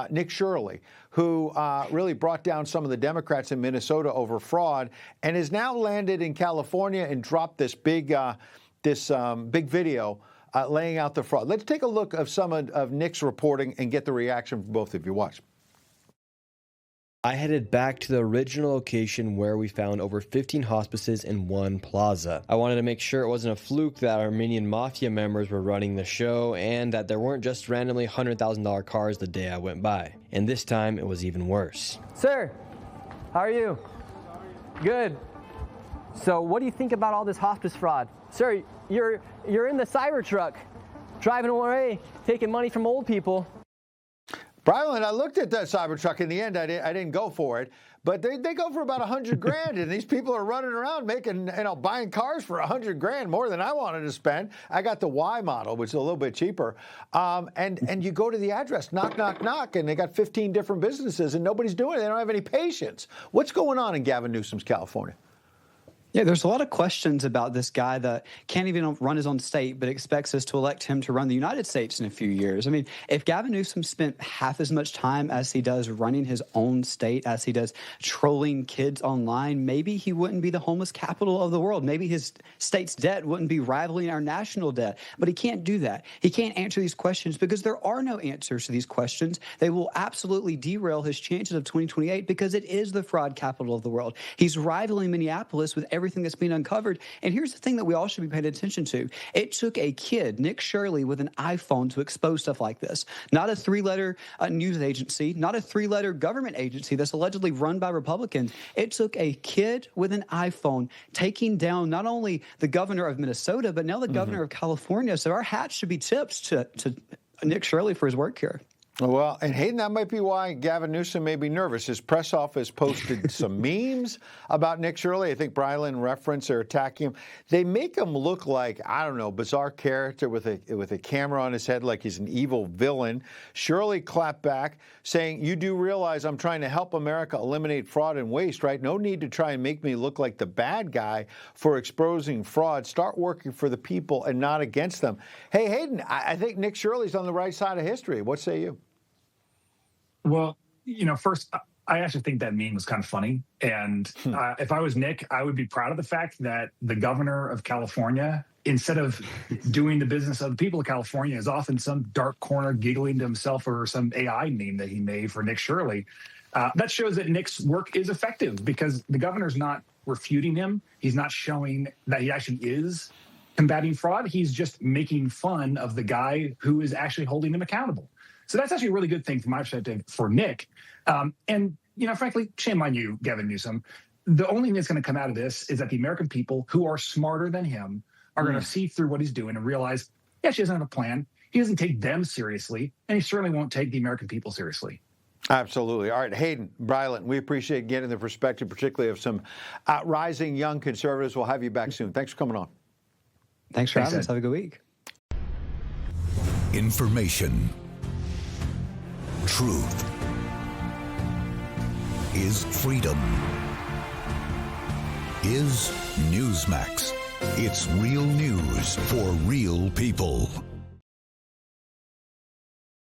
Nick Shirley, who really brought down some of the Democrats in Minnesota over fraud, and has now landed in California and dropped this big video laying out the fraud. Let's take a look of some of Nick's reporting and get the reaction from both of you. Watch. I headed back to the original location where we found over 15 hospices in one plaza. I wanted to make sure it wasn't a fluke that Armenian mafia members were running the show and that there weren't just randomly $100,000 cars the day I went by. And this time it was even worse. Sir, how are you? Good. So what do you think about all this hospice fraud? Sir, you're in the Cybertruck, driving away, taking money from old people. Brilyn, I looked at that Cybertruck. In the end, I didn't go for it, but they go for about $100,000, and these people are running around making, buying cars for $100,000, more than I wanted to spend. I got the Y model, which is a little bit cheaper, and you go to the address, knock, knock, knock, and they got 15 different businesses, and nobody's doing it. They don't have any patience. What's going on in Gavin Newsom's California? Yeah, there's a lot of questions about this guy that can't even run his own state, but expects us to elect him to run the United States in a few years. I mean, if Gavin Newsom spent half as much time as he does running his own state, as he does trolling kids online, maybe he wouldn't be the homeless capital of the world. Maybe his state's debt wouldn't be rivaling our national debt. But he can't do that. He can't answer these questions because there are no answers to these questions. They will absolutely derail his chances of 2028 because it is the fraud capital of the world. He's rivaling Minneapolis with everything that's being uncovered. And here's the thing that we all should be paying attention to. It took a kid, Nick Shirley, with an iPhone to expose stuff like this. Not a three-letter news agency, not a three-letter government agency that's allegedly run by Republicans. It took a kid with an iPhone taking down not only the governor of Minnesota, but now the governor of California. So our hats should be tipped to Nick Shirley for his work here. Well, and Hayden, that might be why Gavin Newsom may be nervous. His press office posted some memes about Nick Shirley. I think Brilyn referenced or attacking him. They make him look like, I don't know, bizarre character with a camera on his head like he's an evil villain. Shirley clapped back, saying, "You do realize I'm trying to help America eliminate fraud and waste, right? No need to try and make me look like the bad guy for exposing fraud. Start working for the people and not against them." Hey, Hayden, I think Nick Shirley's on the right side of history. What say you? Well, first, I actually think that meme was kind of funny. And if I was Nick, I would be proud of the fact that the governor of California, instead of doing the business of the people of California, is off in some dark corner giggling to himself over some AI meme that he made for Nick Shirley. That shows that Nick's work is effective because the governor's not refuting him. He's not showing that he actually is combating fraud. He's just making fun of the guy who is actually holding him accountable. So that's actually a really good thing from my perspective for Nick. And, frankly, shame on you, Gavin Newsom. The only thing that's going to come out of this is that the American people who are smarter than him are going to see through what he's doing and realize, yeah, she doesn't have a plan. He doesn't take them seriously, and he certainly won't take the American people seriously. Absolutely. All right, Hayden, Brilyn, we appreciate getting the perspective, particularly of some rising young conservatives. We'll have you back soon. Thanks for coming on. Thanks for having us. Have a good week. Information. Truth is freedom. Is Newsmax. It's real news for real people.